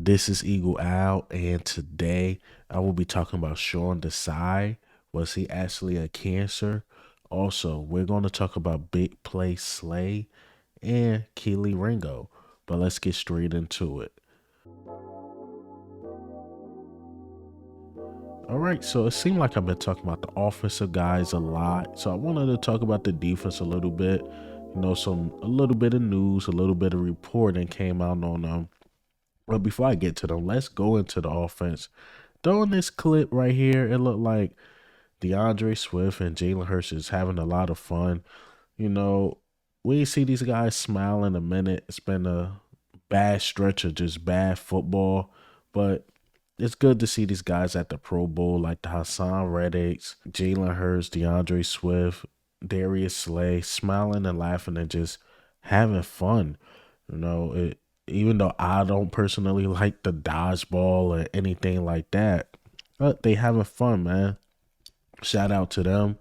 This is Eagle Owl, and today I will be talking about Sean Desai. Was he actually a cancer? Also, we're going to talk about Big Play Slay and Kelee Ringo. But let's get straight into it. All right, so it seemed like I've been talking about the offensive guys a lot. So I wanted to talk about the defense a little bit. A little bit of news, a little bit of reporting came out on them. But before I get to them, let's go into the offense. Throwing this clip right here, it looked like DeAndre Swift and Jalen Hurts is having a lot of fun. You know, we ain't see these guys smile in a minute. It's been a bad stretch of just bad football, but it's good to see these guys at the Pro Bowl, like the Hassan Reddicks, Jalen Hurts, DeAndre Swift, Darius Slay, smiling and laughing and just having fun. Even though I don't personally like the dodgeball or anything like that, but they having fun, man. Shout out to them.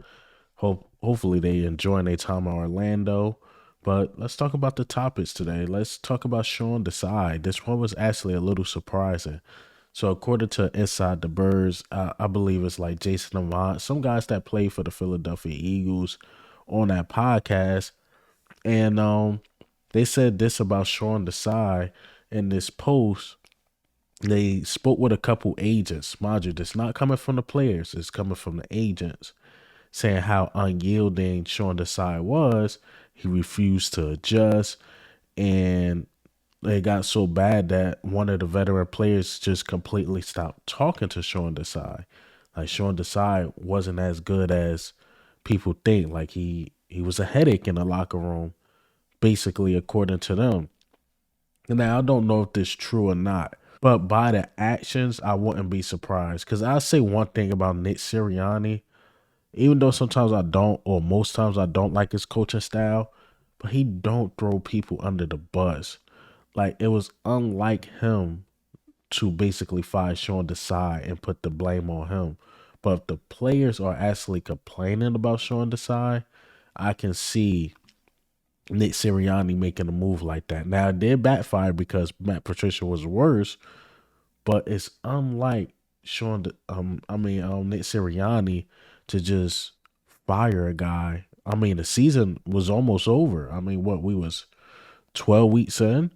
Hopefully they enjoying their time in Orlando. But let's talk about the topics today. Let's talk about Sean Desai. This one was actually a little surprising. So according to Inside the Birds, I believe it's like Jason Avant, some guys that play for the Philadelphia Eagles on that podcast, and they said this about Sean Desai in this post. They spoke with a couple agents. Mind you, this not coming from the players, it's coming from the agents, saying how unyielding Sean Desai was. He refused to adjust, and it got so bad that one of the veteran players just completely stopped talking to Sean Desai. Like Sean Desai wasn't as good as people think. Like he was a headache in the locker room, basically, according to them. And now I don't know if this is true or not, but by the actions, I wouldn't be surprised. Because I'll say one thing about Nick Sirianni, even though sometimes I don't, or most times I don't like his coaching style, but he don't throw people under the bus. Like it was unlike him to basically fire Sean Desai and put the blame on him. But if the players are actually complaining about Sean Desai, I can see Nick Sirianni making a move like that. Now it did backfire because Matt Patricia was worse, but it's unlike Nick Sirianni to just fire a guy. I mean, the season was almost over. I mean, what we was 12 weeks in.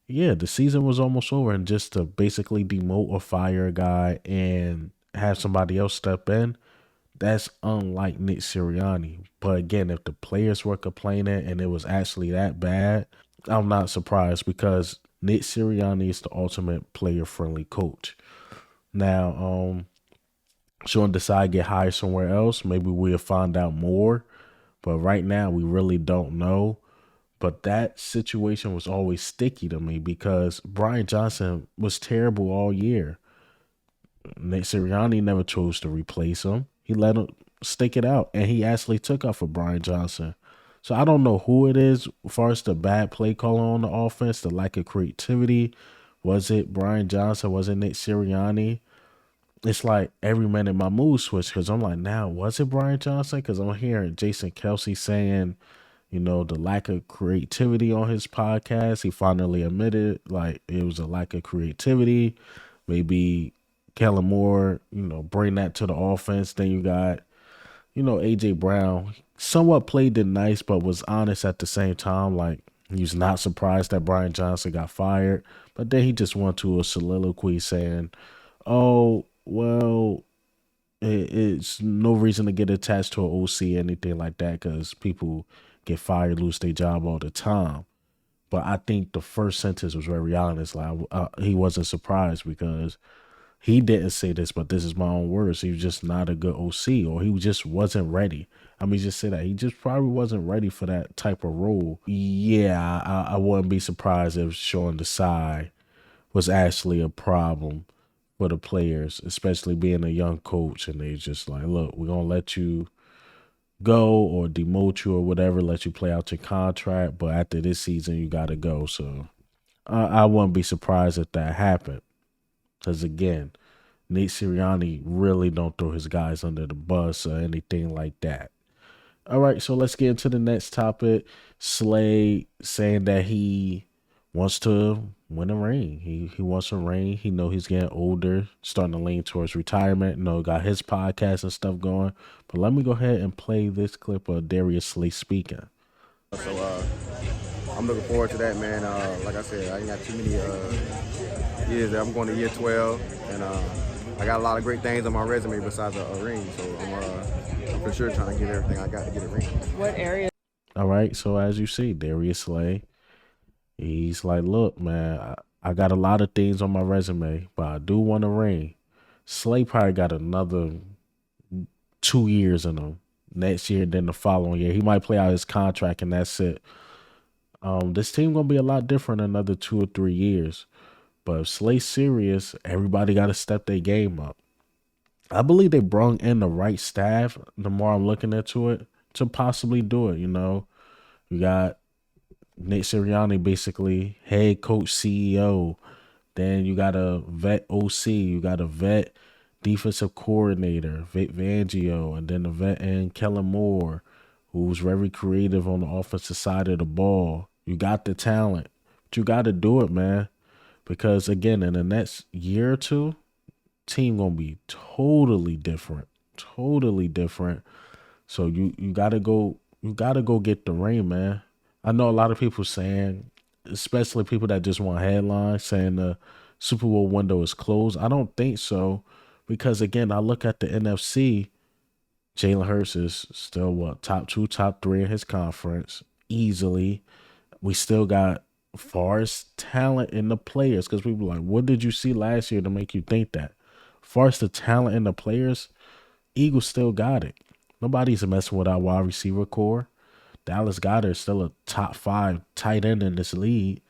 Yeah, the season was almost over, and just to basically demote or fire a guy and have somebody else step in, that's unlike Nick Sirianni. But again, if the players were complaining and it was actually that bad, I'm not surprised because Nick Sirianni is the ultimate player-friendly coach. Now, Sean Desai get hired somewhere else. Maybe we'll find out more. But right now, we really don't know. But that situation was always sticky to me because Brian Johnson was terrible all year. Nick Sirianni never chose to replace him. He let him stick it out, and he actually took up for Brian Johnson. So I don't know who it is as far as the bad play calling on the offense, the lack of creativity. Was it Brian Johnson? Was it Nick Sirianni? It's like every minute my mood switched because I'm like, now, was it Brian Johnson? Because I'm hearing Jason Kelsey saying, the lack of creativity on his podcast. He finally admitted like it was a lack of creativity. Maybe Kellen Moore, bring that to the offense. Then you got, AJ Brown, somewhat played it nice, but was honest at the same time. Like he was not surprised that Brian Johnson got fired. But then he just went to a soliloquy saying, oh, well, it's no reason to get attached to an OC, anything like that, because people get fired, lose their job all the time. But I think the first sentence was very honest. Like he wasn't surprised because he didn't say this, but this is my own words. He was just not a good OC, or he just wasn't ready. I mean, just say that he just probably wasn't ready for that type of role. Yeah, I wouldn't be surprised if Sean Desai was actually a problem for the players, especially being a young coach, and they just like, look, we're gonna let you go or demote you or whatever, let you play out your contract, but after this season you gotta go. So I wouldn't be surprised if that happened. Because again, Nate Sirianni really don't throw his guys under the bus or anything like that. All right, so let's get into the next topic. Slay saying that he wants to win a ring. He wants a ring. He know he's getting older, starting to lean towards retirement. You know, got his podcast and stuff going. But let me go ahead and play this clip of Darius Slay speaking. So I'm looking forward to that, man. Like I said, I ain't got too many years. I'm going to year 12, and I got a lot of great things on my resume besides a ring. So I'm for sure trying to get everything I got to get a ring. What area? All right. So as you see, Darius Slay, he's like, look, man, I got a lot of things on my resume, but I do want a ring. Slay probably got another 2 years in him next year, then the following year. He might play out his contract and that's it. This team gonna be a lot different in another 2 or 3 years. But if Slay's serious, everybody gotta step their game up. I believe they brung in the right staff, the more I'm looking into it, to possibly do it, you know. You got Nick Sirianni, basically head coach, CEO. Then you got a vet OC. You got a vet defensive coordinator, Vic Fangio, and then a vet and Kellen Moore, who's very creative on the offensive side of the ball. You got the talent, but you got to do it, man. Because again, in the next year or two, team gonna be totally different, totally different. So you gotta go get the ring, man. I know a lot of people saying, especially people that just want headlines, saying the Super Bowl window is closed. I don't think so, because again, I look at the NFC. Jalen Hurts is still what, top two, top three in his conference easily. We still got far as talent in the players, because people like, what did you see last year to make you think that? Far as the talent in the players, Eagles still got it. Nobody's messing with our wide receiver core. Dallas Goedert is still a top five tight end in this league.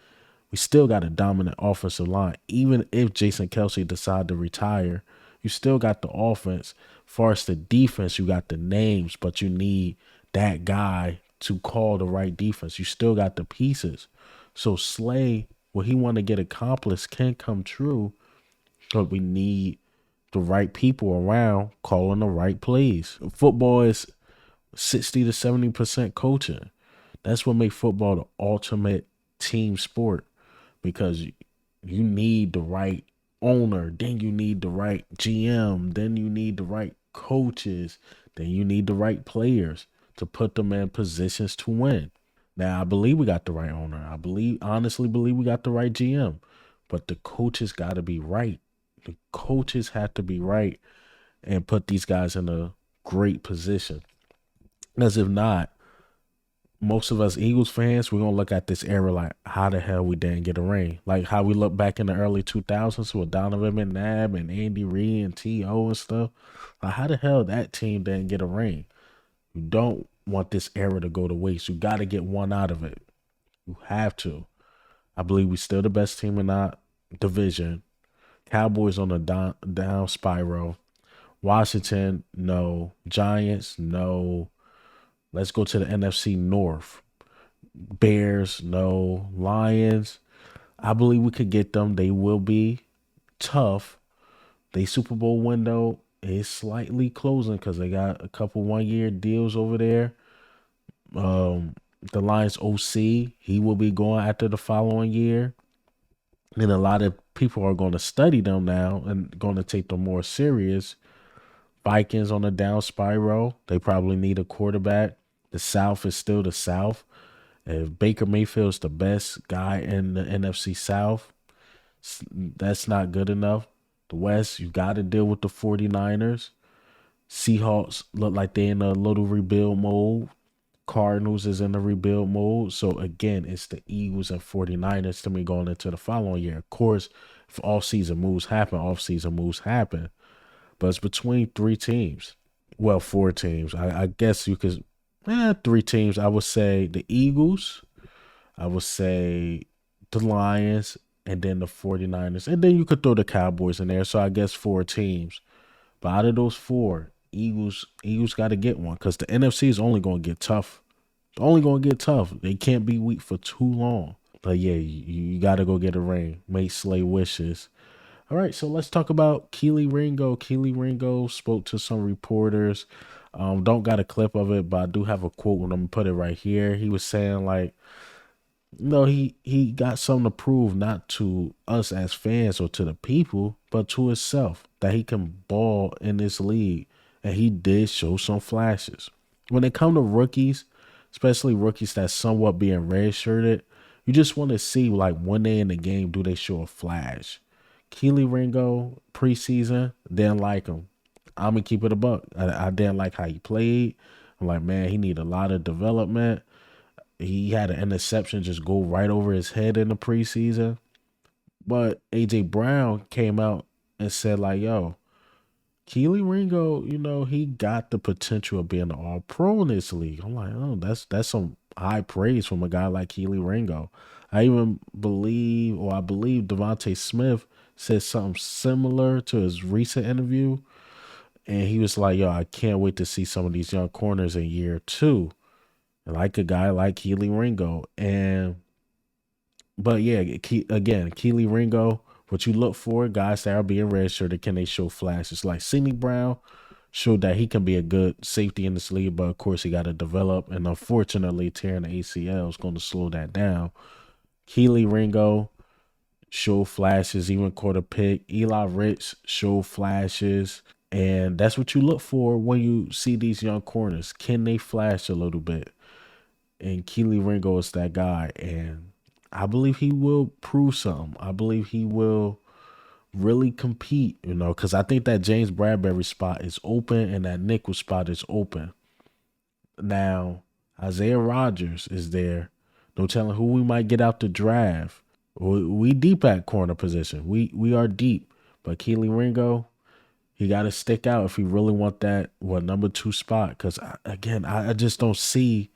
We still got a dominant offensive line. Even if Jason Kelsey decide to retire, you still got the offense. Far as the defense, you got the names, but you need that guy to call the right defense. You still got the pieces. So Slay, what he want to get accomplished can come true, but we need the right people around calling the right plays. Football is 60 to 70% coaching. That's what makes football the ultimate team sport, because you need the right owner, then you need the right GM, then you need the right coaches, then you need the right players to put them in positions to win. Now, I believe we got the right owner. Honestly believe we got the right GM, but the coaches got to be right. The coaches have to be right and put these guys in a great position. As if not, most of us Eagles fans, we're gonna look at this era like, how the hell we didn't get a ring? Like how we look back in the early 2000s with Donovan McNabb and Andy Reid and T.O. and stuff. Like, how the hell that team didn't get a ring? You don't want this era to go to waste. You got to get one out of it. You have to. I believe we still the best team in our division. Cowboys on a down spiral. Washington, no. Giants, no. Let's go to the NFC North. Bears, no. Lions, I believe we could get them. They will be tough. They Super Bowl window is slightly closing because they got a couple 1 year deals over there. The Lions OC, he will be going after the following year. And a lot of people are going to study them now and going to take them more serious. Vikings on a down spiral. They probably need a quarterback. The South is still the South. If Baker Mayfield's the best guy in the NFC South, that's not good enough. The West, you got to deal with the 49ers. Seahawks look like they're in a little rebuild mode. Cardinals is in the rebuild mode. So, again, it's the Eagles and 49ers to me going into the following year. Of course, if off-season moves happen, off-season moves happen. But it's between three teams. Well, four teams. I guess you could, three teams. I would say the Eagles. I would say the Lions, and then the 49ers. And then you could throw the Cowboys in there. So I guess four teams. But out of those four, Eagles got to get one, because the NFC is only going to get tough. It's only going to get tough. They can't be weak for too long. But yeah, you got to go get a ring. Make Slay wishes. All right, so let's talk about Kelee Ringo. Kelee Ringo spoke to some reporters. Don't got a clip of it, but I do have a quote, and I'm going to put it right here. He was saying, like, No, he got something to prove, not to us as fans or to the people, but to himself that he can ball in this league, and he did show some flashes. When it come to rookies, especially rookies that's somewhat being redshirted, you just want to see like when they in the game, do they show a flash? Keely Ringo preseason didn't like him. I'm gonna keep it a buck. I didn't like how he played. I'm like, man, he need a lot of development. He had an interception just go right over his head in the preseason. But AJ Brown came out and said, like, yo, Keely Ringo, he got the potential of being an all pro in this league. I'm like, oh, that's some high praise from a guy like Keely Ringo. I believe Devontae Smith said something similar to his recent interview. And he was like, yo, I can't wait to see some of these young corners in year two. Like a guy like Keely Ringo. But yeah, again, Keely Ringo, what you look for, guys that are being redshirted, can they show flashes? Like Sidney Brown showed that he can be a good safety in this league, but of course he got to develop. And unfortunately, tearing the ACL is going to slow that down. Keely Ringo showed flashes, even caught a pick. Eli Rich showed flashes. And that's what you look for when you see these young corners. Can they flash a little bit? And Keely Ringo is that guy. And I believe he will prove something. I believe he will really compete, because I think that James Bradbury spot is open and that nickel spot is open. Now, Isaiah Rogers is there. No telling who we might get out the draft. We deep at corner position. We are deep. But Keely Ringo, he got to stick out if he really want that number two spot. Because again, I just don't see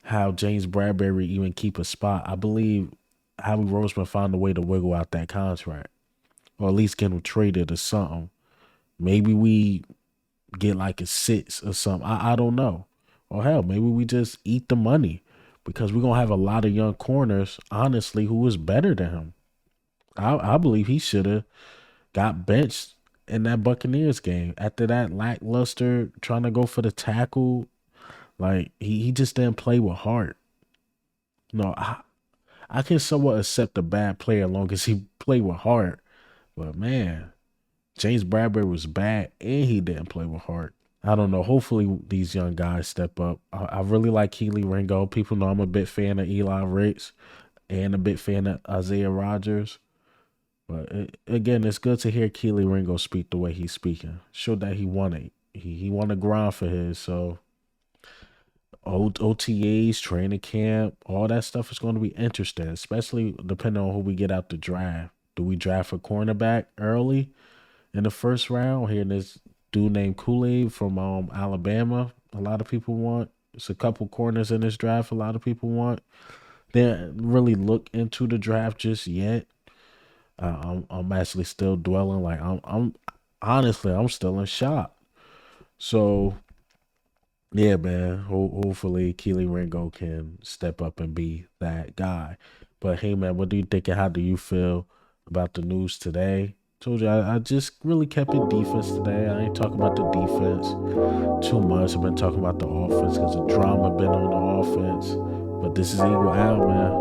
how James Bradbury even keep a spot. I believe Howie Roseman found a way to wiggle out that contract, or at least get him traded or something. Maybe we get like a six or something. I don't know. Or hell, maybe we just eat the money because we're gonna have a lot of young corners, honestly, who is better than him. I believe he should have got benched in that Buccaneers game after that lackluster trying to go for the tackle. Like he just didn't play with heart. No, I can somewhat accept a bad player as long as he played with heart. But man, James Bradbury was bad and he didn't play with heart. I don't know. Hopefully these young guys step up. I really like Keely Ringo. People know I'm a big fan of Eli Ricks and a big fan of Isaiah Rogers. But again, it's good to hear Keely Ringo speak the way he's speaking. Showed that he won it. He won a grind for his. So OTAs, training camp, all that stuff is going to be interesting, especially depending on who we get out the draft. Do we draft a cornerback early in the first round? Hearing this dude named Kool-Aid from Alabama, a lot of people want. It's a couple corners in this draft. A lot of people want. They didn't really look into the draft just yet. I'm actually still dwelling. Like I'm honestly, I'm still in shock. So yeah, man. Hopefully, Keely Ringo can step up and be that guy. But hey, man, what do you think and how do you feel about the news today? Told you I just really kept it defense today. I ain't talking about the defense too much. I've been talking about the offense because the drama been on the offense. But this is Eagle out, man.